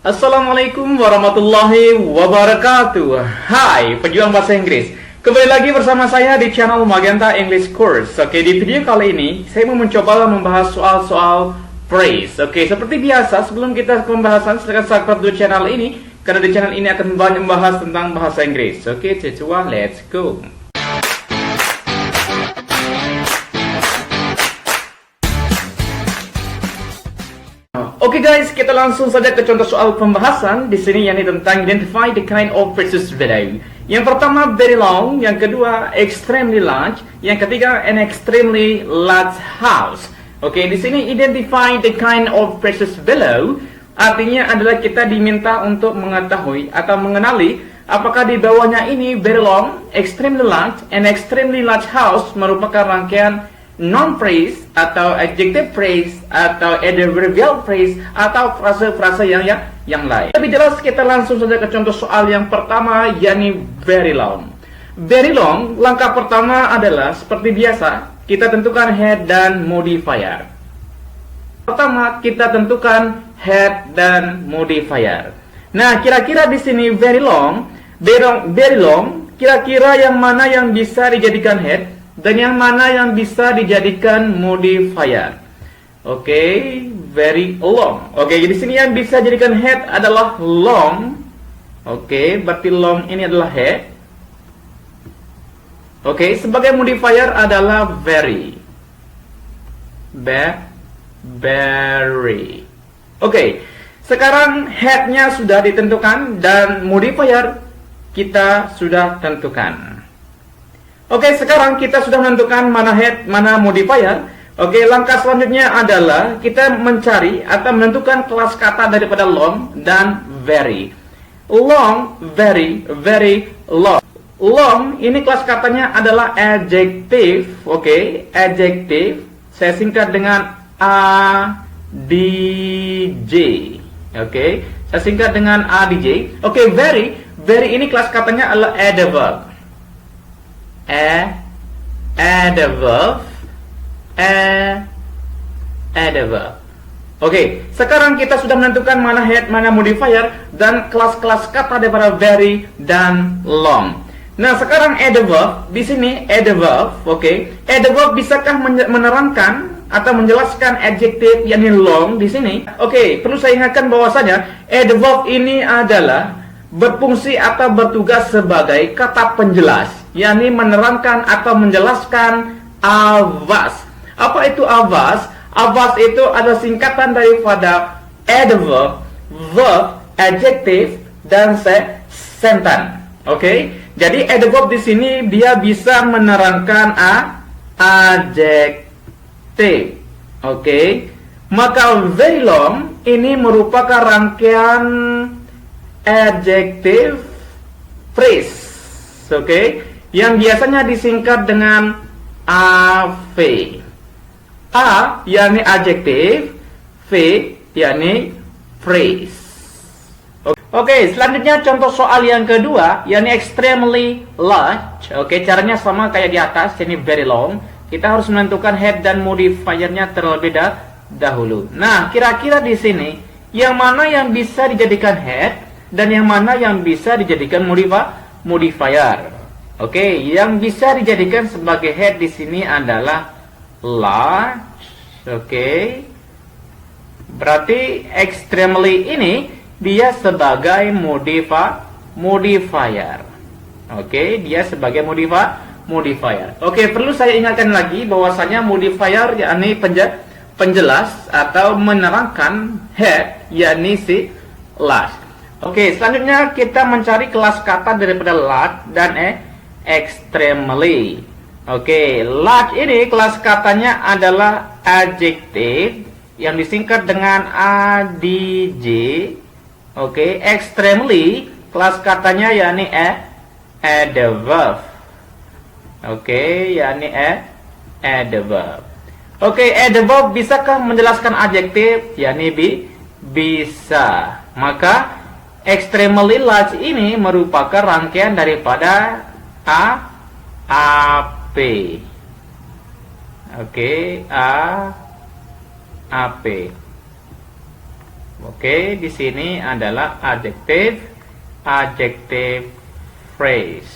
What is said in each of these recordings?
Assalamualaikum warahmatullahi wabarakatuh. Hai pejuang bahasa Inggris, kembali lagi bersama saya di channel Magenta English Course. Oke, di video kali ini saya mau mencoba membahas soal-soal phrase. Oke, seperti biasa sebelum kita ke pembahasan, silakan subscribe dulu channel ini karena di channel ini akan banyak membahas tentang bahasa Inggris. Oke, cecua, let's go. Oke guys, kita langsung saja ke contoh soal pembahasan di sini, yakni tentang identify the kind of phrases below. Yang pertama very long, yang kedua extremely large, yang ketiga an extremely large house. Oke, di sini identify the kind of phrases below artinya adalah kita diminta untuk mengetahui atau mengenali apakah di bawahnya ini very long, extremely large, and extremely large house merupakan rangkaian non phrase atau adjective phrase atau adverbial phrase atau frase-frase yang lain. Lebih jelas kita langsung saja ke contoh soal yang pertama, yakni very long. Very long, langkah pertama adalah seperti biasa kita tentukan head dan modifier. Pertama kita tentukan head dan modifier. Nah, kira-kira di sini very long, kira-kira yang mana yang bisa dijadikan head dan yang mana yang bisa dijadikan modifier. Oke, very long. Oke, jadi sini yang bisa dijadikan head adalah long. Oke, berarti long ini adalah head. Oke, sebagai modifier adalah very. Very. Oke, sekarang headnya sudah ditentukan dan modifier kita sudah tentukan. Oke, sekarang kita sudah menentukan mana head, mana modifier. Oke, langkah selanjutnya adalah kita mencari atau menentukan kelas kata daripada long dan very. Long, very, very long. Long ini kelas katanya adalah adjective. Oke, adjective. Saya singkat dengan ADJ. Oke, saya singkat dengan ADJ. Oke, very. Very ini kelas katanya adalah adverb. Adverb. Oke, sekarang kita sudah menentukan mana head, mana modifier dan kelas-kelas kata daripada very dan long. Nah, sekarang adverb di sini adverb, oke. Adverb bisakah menerangkan atau menjelaskan adjective yakni long di sini? Oke, perlu saya ingatkan bahwasanya adverb ini adalah berfungsi atau bertugas sebagai kata penjelas, yakni menerangkan atau menjelaskan avas. Apa itu avas? Avas itu adalah singkatan daripada adverb, verb, adjective, dan sentence. Oke, jadi adverb di sini dia bisa menerangkan adjective. Oke, maka very long ini merupakan rangkaian adjective phrase, oke, yang biasanya disingkat dengan AV. A yakni adjective, V yakni phrase. Oke, selanjutnya contoh soal yang kedua, yakni extremely large. Oke, caranya sama kayak di atas, yakni very long. Kita harus menentukan head dan modifiernya terlebih dahulu. Nah, kira-kira di sini yang mana yang bisa dijadikan head dan yang mana yang bisa dijadikan modifier. Oke, yang bisa dijadikan sebagai head di sini adalah large. Oke, berarti extremely ini dia sebagai modifier. Oke, dia sebagai modifier. Oke, perlu saya ingatkan lagi bahwasanya modifier yakni penjelas atau menerangkan head yakni si large. Oke, selanjutnya kita mencari kelas kata daripada large dan extremely. Oke, large ini kelas katanya adalah adjective yang disingkat dengan ADJ. Oke, extremely kelas katanya yakni adverb. Oke, yakni adverb. Oke, adverb bisakah menjelaskan adjective? Yakni bisa. Maka extremely large ini merupakan rangkaian daripada AP. Oke, AP. Oke, di sini adalah adjective phrase.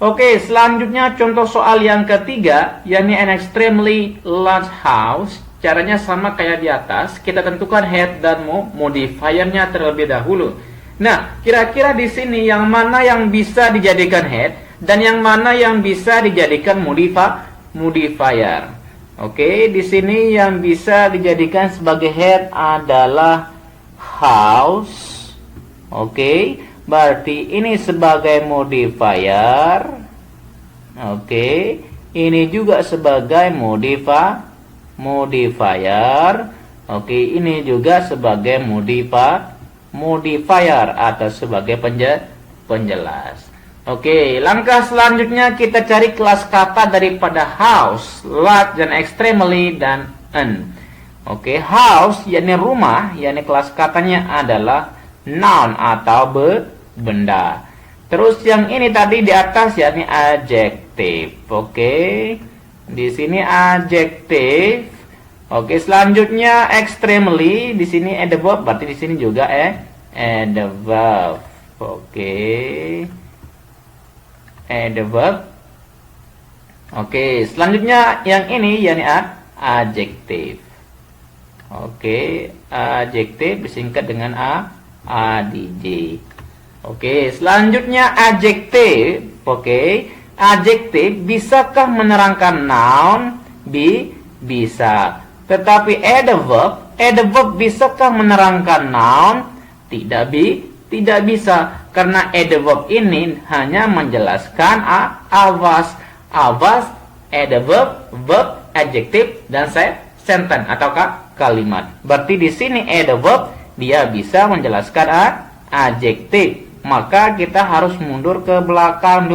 Oke, selanjutnya contoh soal yang ketiga, yakni an extremely large house. Caranya sama kayak di atas, kita tentukan head dan modifiernya terlebih dahulu. Nah, kira-kira di sini yang mana yang bisa dijadikan head dan yang mana yang bisa dijadikan modifier. Oke, di sini yang bisa dijadikan sebagai head adalah house. Oke, berarti ini sebagai modifier. Oke, ini juga sebagai modifier. Oke, ini juga sebagai modifier atau sebagai penjelas. Oke, langkah selanjutnya kita cari kelas kata daripada house, large, dan extremely, dan an. Oke, house yakni rumah, yakni kelas katanya adalah noun atau benda. Terus yang ini tadi di atas yakni adjective. Oke, di sini adjective. Oke, selanjutnya extremely, di sini adverb, berarti di sini juga adverb. Oke. Adverb. Oke, selanjutnya yang ini yakni adjective. Oke, adjective disingkat dengan adj. Oke, selanjutnya adjective. Oke, adjective bisakah menerangkan noun? Bisa. Tetapi adverb bisakah menerangkan noun? Tidak bisa. Karena adverb ini hanya menjelaskan awas, adverb, verb, adjective, dan sentence atau kalimat. Berarti di sini adverb dia bisa menjelaskan adjective. Maka kita harus mundur ke belakang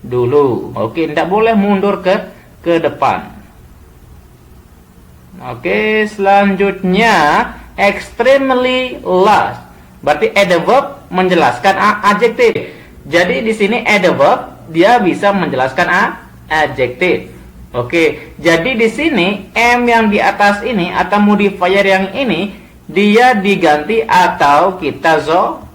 dulu. Oke, tidak boleh mundur ke depan. Oke, selanjutnya extremely large. Berarti adverb menjelaskan adjective. Jadi di sini adverb dia bisa menjelaskan adjective. Oke, jadi di sini m yang di atas ini atau modifier yang ini dia diganti atau kita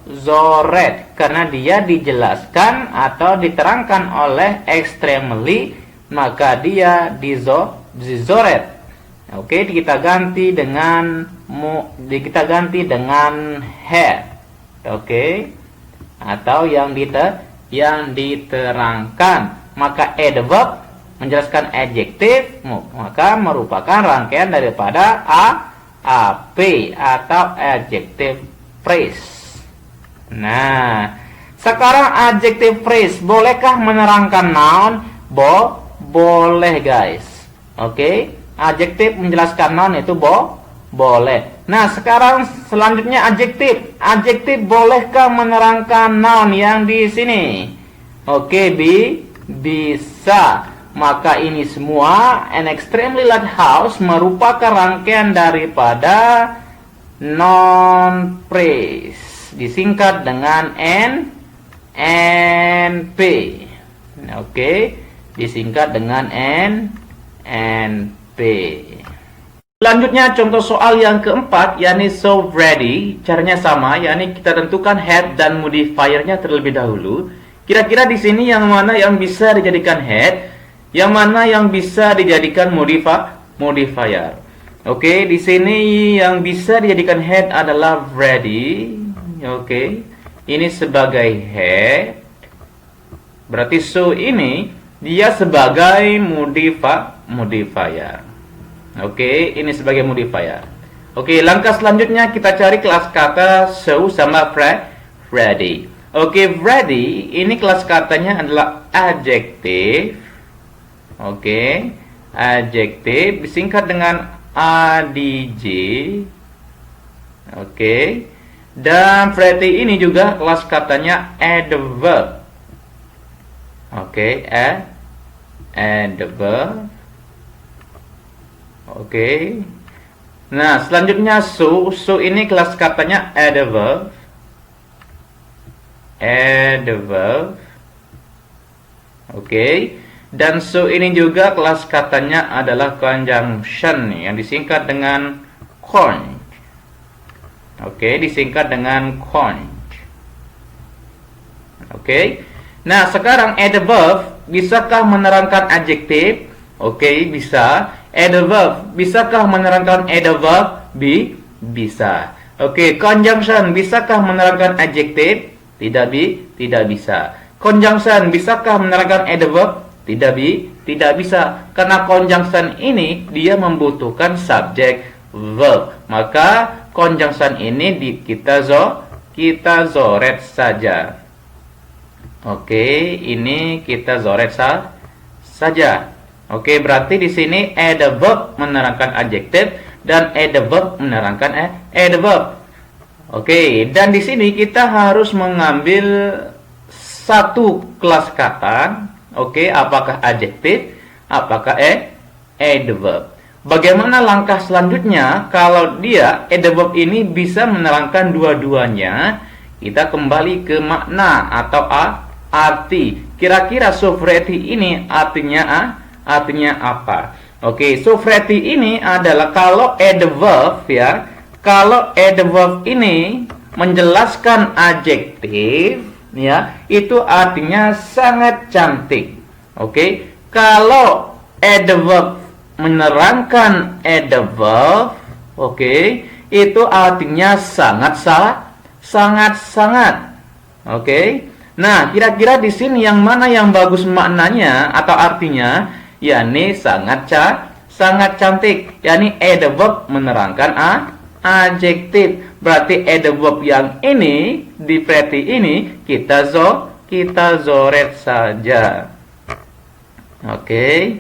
zoret karena dia dijelaskan atau diterangkan oleh extremely, maka dia dizoret. Oke, kita ganti dengan head. Oke, atau yang diterangkan. Maka adverb menjelaskan adjective, maka merupakan rangkaian daripada AP atau adjective phrase. Nah, sekarang adjective phrase bolehkah menerangkan noun? Boleh, guys. Oke. Adjektif menjelaskan noun itu boleh. Nah, sekarang selanjutnya adjektif. Adjektif bolehkah menerangkan noun yang di sini? Oke, bisa. Maka ini semua an extremely large house merupakan rangkaian daripada noun phrase. Disingkat dengan NP. Oke, disingkat dengan NP. Selanjutnya contoh soal yang keempat, yakni so ready. Caranya sama, yakni kita tentukan head dan modifiernya terlebih dahulu. Kira-kira di sini yang mana yang bisa dijadikan head, yang mana yang bisa dijadikan modifier. Oke, di sini yang bisa dijadikan head adalah ready. Oke, ini sebagai head. Berarti so ini dia sebagai modifier. Oke, ini sebagai modifier. Oke, langkah selanjutnya kita cari kelas kata so sama ready. Oke, ready ini kelas katanya adalah adjective. Oke, adjective disingkat dengan adj. Oke, dan ready ini juga kelas katanya adverb. Oke, adverb. Oke. Nah, selanjutnya so ini kelas katanya adverb. Oke. Dan so ini juga kelas katanya adalah conjunction yang disingkat dengan con. Oke, disingkat dengan conch. Oke. Nah, sekarang add a verb, bisakah menerangkan adjektif? Oke, bisa. Add a verb, bisakah menerangkan add a verb? Bisa. Oke, conjunction, bisakah menerangkan adjektif? Tidak bisa. Conjunction, bisakah menerangkan add a verb? Tidak bisa. Karena conjunction ini dia membutuhkan subjek verb. Maka conjunction ini kita zoret saja. Oke, ini kita zoret saja. Oke, berarti di sini add a verb menerangkan adjektif dan add a verb menerangkan add a verb. Oke, dan di sini kita harus mengambil satu kelas kata. Oke, apakah adjektif, apakah add a verb. Bagaimana langkah selanjutnya kalau dia add a verb ini bisa menerangkan dua-duanya? Kita kembali ke makna atau arti. Kira-kira sovereignty ini artinya apa? Oke, sovereignty ini adalah kalau add a verb ya. Kalau add a verb ini menjelaskan adjektif ya, itu artinya sangat cantik. Oke, kalau add a verb menerangkan add a verb, oke, itu artinya sangat. Oke. Nah, kira-kira di sini yang mana yang bagus maknanya atau artinya? Yakni sangat cantik. Yakni add a verb menerangkan adjektif. Berarti add a verb yang ini di pretty ini kita zoret saja. Oke.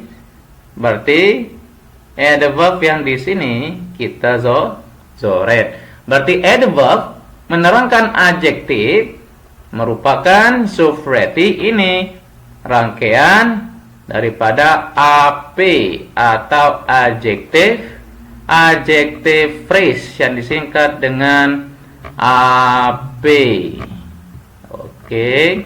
Berarti add a verb yang di sini kita zoret. Berarti add a verb menerangkan adjektif merupakan sovereignty ini rangkaian daripada AP atau adjective phrase yang disingkat dengan AP. Oke.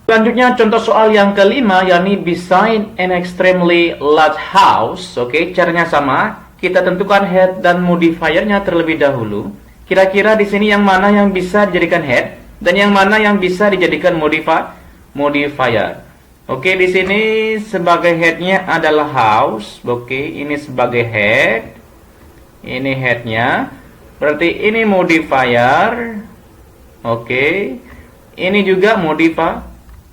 Selanjutnya contoh soal yang kelima, yakni beside an extremely large house. Oke, caranya sama. Kita tentukan head dan modifiernya terlebih dahulu. Kira-kira di sini yang mana yang bisa dijadikan head dan yang mana yang bisa dijadikan modifier. Oke, di sini sebagai headnya adalah house. Oke, ini sebagai head. Ini headnya. Berarti ini modifier. Oke, ini juga modifier.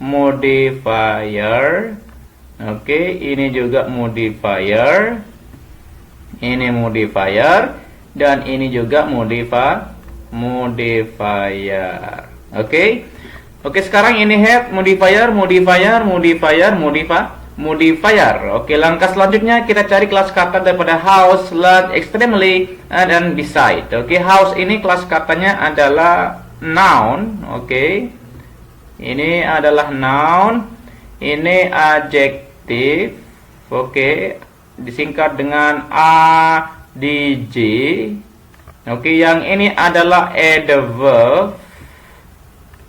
Oke, ini juga modifier. Ini modifier. Dan ini juga modifier. Oke. Oke, sekarang ini head, modifier. Oke, langkah selanjutnya kita cari kelas kata daripada house, large, extremely, dan beside. Oke, house ini kelas katanya adalah noun. Oke. Ini adalah noun. Ini adjective. Oke, disingkat dengan adj. Oke, yang ini adalah adverb.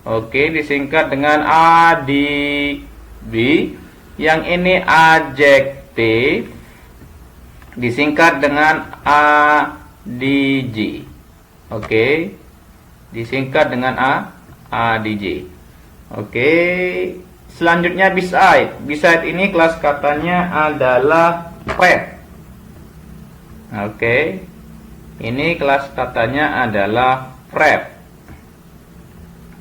Oke, disingkat dengan adv. Yang ini adjective, disingkat dengan adj. Oke, disingkat dengan adj. Oke, selanjutnya beside. Beside ini kelas katanya adalah prep. Oke, ini kelas katanya adalah prep.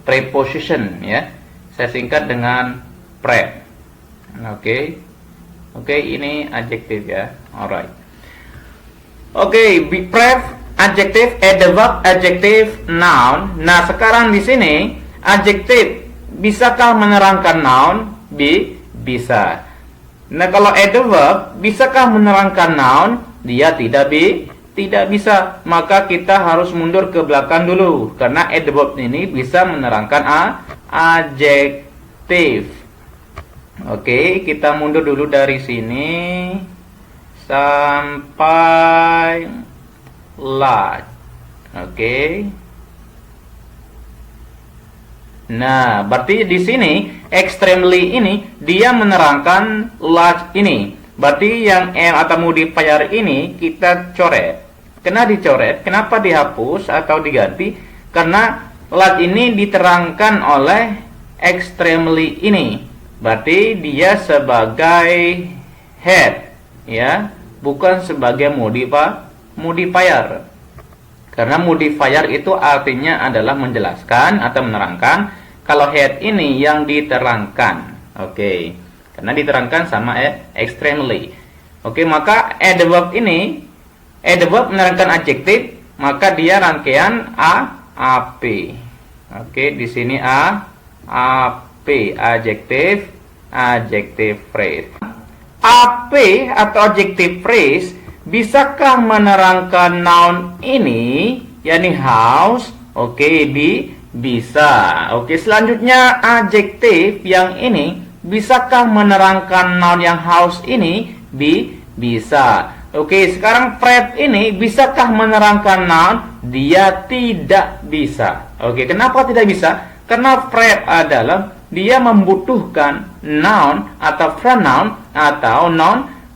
Preposition ya. Saya singkat dengan prep. Oke. Oke, ini adjektif ya. Alright. Oke, prep, adjektif, adverb, adjektif, noun. Nah, sekarang di sini adjektif bisakah menerangkan noun? Bisa. Nah, kalau adverb bisakah menerangkan noun? Dia tidak bisa. Maka kita harus mundur ke belakang dulu karena adverb ini bisa menerangkan adjektif. Oke, kita mundur dulu dari sini sampai large. Oke. Nah, berarti di sini extremely ini dia menerangkan large ini. Berarti yang M atau modifier ini kita coret. kena dicoret. Kenapa dihapus atau diganti? Karena large ini diterangkan oleh extremely ini. Berarti dia sebagai head, ya, bukan sebagai modifier. Karena modifier itu artinya adalah menjelaskan atau menerangkan. Kalau head ini yang diterangkan. Oke. Karena diterangkan sama extremely. Oke, maka adverb ini, adverb menerangkan adjektif, maka dia rangkaian AP. Oke, di sini AP, adjective, adjective phrase. AP atau adjective phrase bisakah menerangkan noun ini, yakni house? Oke, bisa. Oke, selanjutnya adjektif yang ini bisakah menerangkan noun yang house ini? Bisa. Oke, sekarang verb ini bisakah menerangkan noun? Dia tidak bisa. Oke, kenapa tidak bisa? Karena verb adalah dia membutuhkan noun atau pronoun atau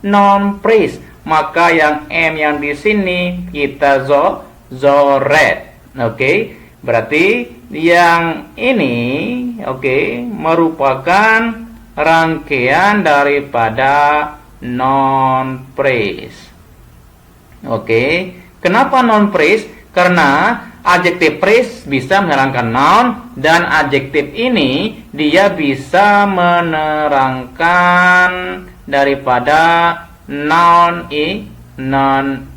noun phrase. Maka yang M yang di sini kita zoret. Oke, berarti yang ini merupakan rangkaian daripada noun phrase. Oke, kenapa noun phrase? Karena adjective phrase bisa menerangkan noun dan adjektif ini dia bisa menerangkan daripada noun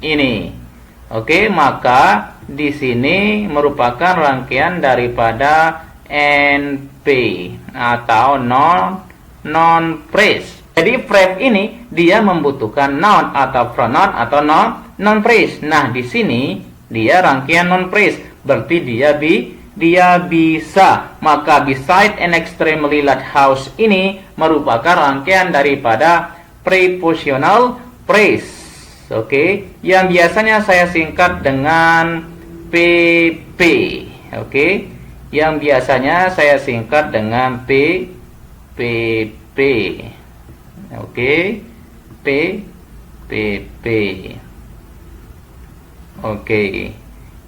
ini. Oke, maka di sini merupakan rangkaian daripada NP atau noun phrase. Jadi verb ini dia membutuhkan noun atau pronoun atau noun phrase. Nah, di sini dia rangkaian noun phrase. Berarti dia bisa. Maka beside and extremely large house ini merupakan rangkaian daripada prepositional phrase. Oke, yang biasanya saya singkat dengan PP. Oke, yang biasanya saya singkat dengan PP. Oke, PP. Oke,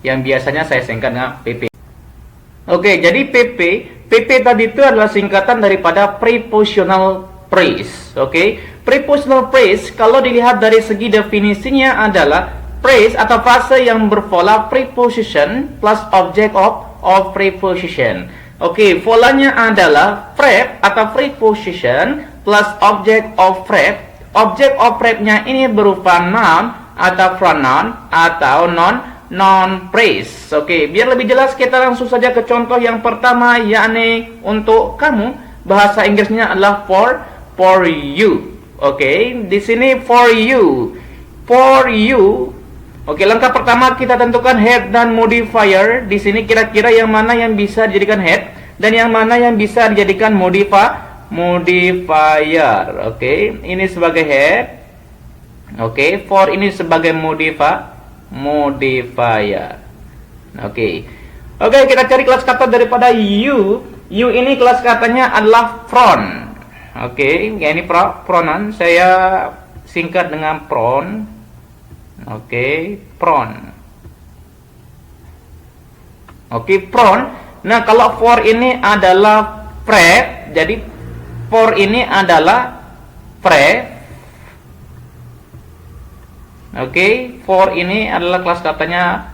yang biasanya saya singkat dengan PP. Oke, jadi PP tadi itu adalah singkatan daripada prepositional phrase. Oke, prepositional phrase kalau dilihat dari segi definisinya adalah phrase atau frase yang berpola preposition plus object of preposition. Oke, polanya adalah verb atau preposition plus object of verb. Object of verb-nya ini berupa noun atau pronoun atau noun phrase. Oke, biar lebih jelas kita langsung saja ke contoh yang pertama, yakni untuk kamu. Bahasa Inggrisnya adalah for you. Oke, di sini for you. Oke, langkah pertama kita tentukan head dan modifier. Di sini kira-kira yang mana yang bisa dijadikan head dan yang mana yang bisa dijadikan modifier. Oke, ini sebagai head. Oke, for ini sebagai modifier. Oke, kita cari kelas kata daripada you. You ini kelas katanya adalah front. Oke, ya ini pronoun. Saya singkat dengan pronoun. Oke, pronoun. Oke, pronoun. Nah, kalau for ini adalah verb, jadi for ini adalah verb. Oke, for ini adalah kelas katanya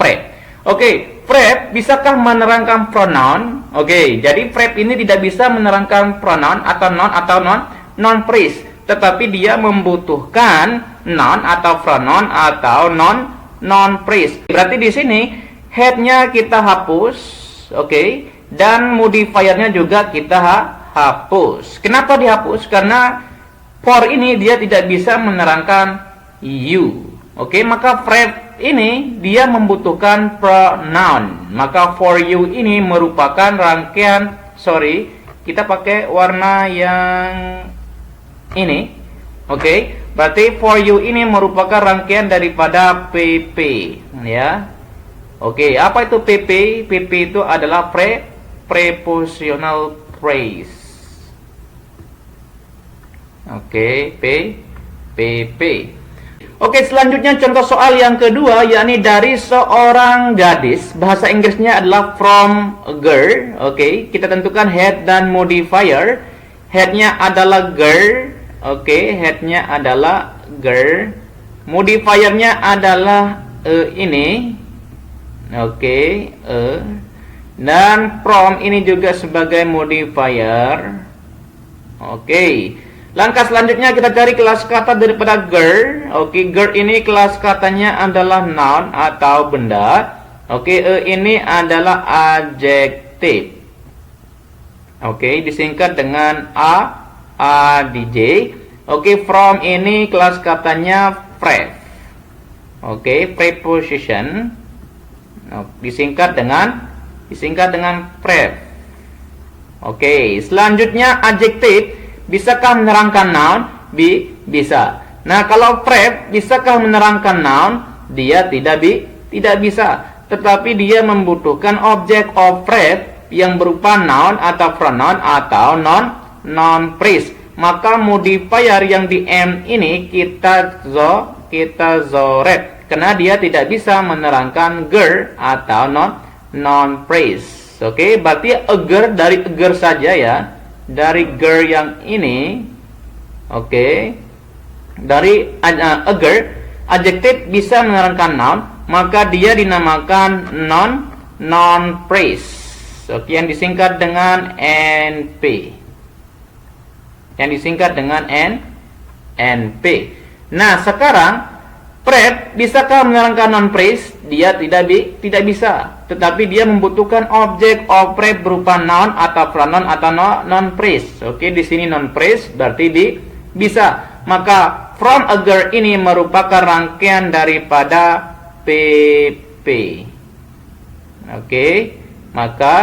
verb. Oke, verb bisakah menerangkan pronoun? Oke, jadi verb ini tidak bisa menerangkan pronoun atau noun phrase, tetapi dia membutuhkan noun atau pronoun atau noun phrase. Berarti di sini head-nya kita hapus, oke, dan modifier-nya juga kita hapus. Kenapa dihapus? Karena for ini dia tidak bisa menerangkan you. Oke, maka verb ini dia membutuhkan pronoun. Maka for you ini merupakan rangkaian, kita pakai warna yang ini. Oke, berarti for you ini merupakan rangkaian daripada PP, ya. Oke, apa itu PP? PP itu adalah prepositional phrase. Oke, PP. Oke, selanjutnya contoh soal yang kedua, yakni dari seorang gadis. Bahasa Inggrisnya adalah from a girl. Oke, kita tentukan head dan modifier. Headnya adalah girl. Oke, headnya adalah girl. Modifiernya adalah ini. Oke, dan from ini juga sebagai modifier. Oke. Langkah selanjutnya kita cari kelas kata daripada girl. Oke, girl ini kelas katanya adalah noun atau benda. Oke, ini adalah adjective. Oke, disingkat dengan adj. Oke, from ini kelas katanya verb. Oke, preposition. Disingkat dengan verb. Oke, selanjutnya adjective. Bisakah menerangkan noun? Bisa. Nah, kalau verb bisakah menerangkan noun? Dia tidak bisa. Tetapi dia membutuhkan objek of verb yang berupa noun atau pronoun atau non phrase. Maka modifier yang di M ini kita zoret karena dia tidak bisa menerangkan girl atau non phrase. Oke, berarti agar dari agar saja ya. Dari girl yang ini, oke, dari agar adjective bisa menerangkan noun, maka dia dinamakan non phrase. Oke, yang disingkat dengan NP. Nah, sekarang verb bisakah menerangkan non phrase? Dia tidak bisa. Tetapi dia membutuhkan objek of verb berupa noun atau pronoun atau non phrase. Oke, di sini non phrase berarti bisa. Maka from a girl ini merupakan rangkaian daripada PP. Oke, maka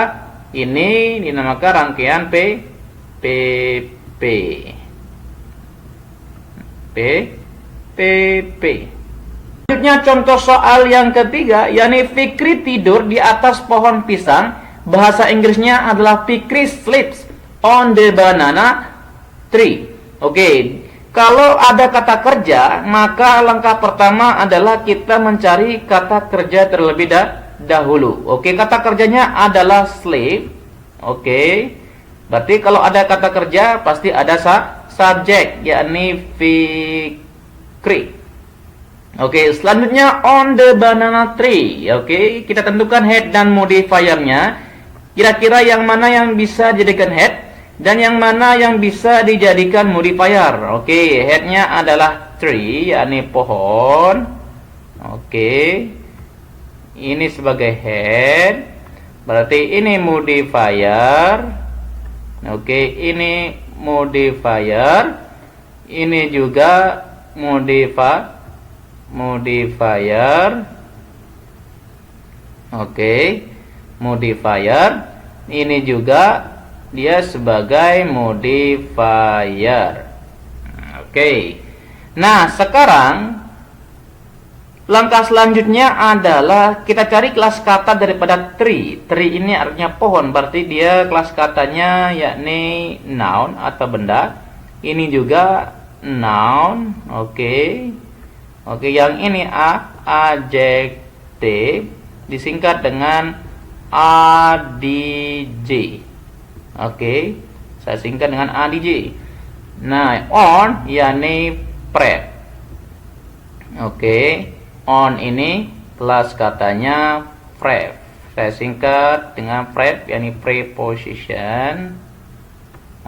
ini dinamakan rangkaian PP. Selanjutnya contoh soal yang ketiga, yakni Fikri tidur di atas pohon pisang. Bahasa Inggrisnya adalah Fikri sleeps on the banana tree. Oke, kalau ada kata kerja, maka langkah pertama adalah kita mencari kata kerja terlebih dahulu. Oke, kata kerjanya adalah sleep. Oke, berarti kalau ada kata kerja pasti ada subjek, yakni Fikri. Oke, selanjutnya on the banana tree. Oke, kita tentukan head dan modifiernya. Kira-kira yang mana yang bisa dijadikan head dan yang mana yang bisa dijadikan modifier. Oke, headnya adalah tree, yakni pohon. Oke, ini sebagai head. Berarti ini modifier. Oke, ini modifier. Ini juga modifier. Oke, modifier. Ini juga dia sebagai modifier. Oke. Nah, sekarang langkah selanjutnya adalah kita cari kelas kata daripada tree. Tree ini artinya pohon, berarti dia kelas katanya yakni noun atau benda. Ini juga noun. Oke. Oke, yang ini adjective disingkat dengan adj. Oke, saya singkat dengan adj. Nah, on yakni verb. Oke, on ini kelas katanya verb. Saya singkat dengan verb yakni preposition.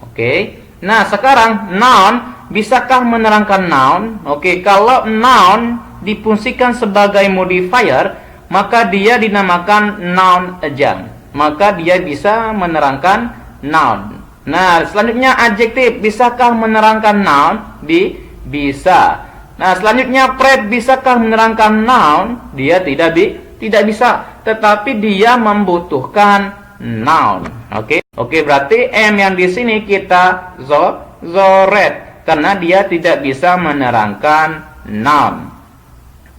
Oke. Nah, sekarang noun. Bisakah menerangkan noun? Oke, kalau noun difungsikan sebagai modifier, maka dia dinamakan noun adjunct. Maka dia bisa menerangkan noun. Nah, selanjutnya adjective. Bisakah menerangkan noun? Bisa. Nah, selanjutnya verb. Bisakah menerangkan noun? Dia tidak bisa. Tetapi dia membutuhkan noun. Oke, berarti M yang di sini kita zoret. Karena dia tidak bisa menerangkan noun.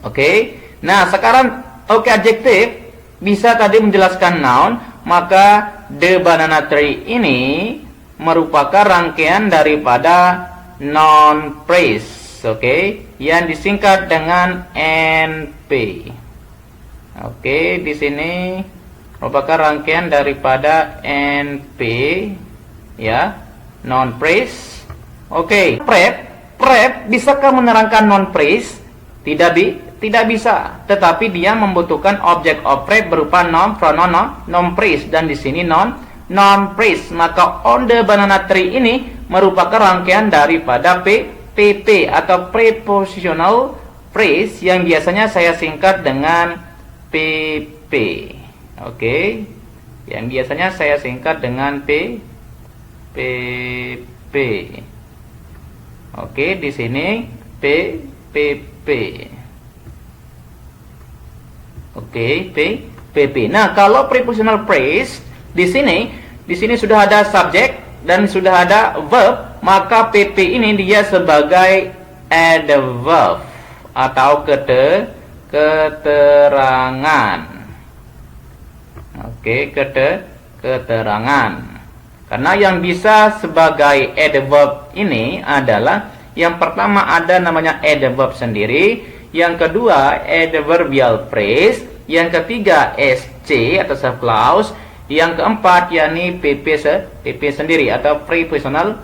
Oke. Nah, sekarang adjective bisa tadi menjelaskan noun, maka the banana tree ini merupakan rangkaian daripada noun phrase. Oke, yang disingkat dengan NP. Oke, di sini merupakan rangkaian daripada NP, ya, non phrase. Oke, prep bisakah menerangkan non phrase? Tidak bisa, tetapi dia membutuhkan objek of prep berupa noun, pronoun, non phrase, dan di sini non phrase. Maka on the banana tree ini merupakan rangkaian daripada PP atau prepositional phrase yang biasanya saya singkat dengan PP. Oke, yang biasanya saya singkat dengan PP. Oke, di sini PP. Oke, PP. Nah, kalau prepositional phrase di sini sudah ada subjek dan sudah ada verb, maka PP ini dia sebagai adverb atau keterangan. Oke, keterangan. Karena yang bisa sebagai adverb ini adalah yang pertama ada namanya adverb sendiri, yang kedua adverbial phrase, yang ketiga SC atau subclause, yang keempat yakni PP sendiri atau prepositional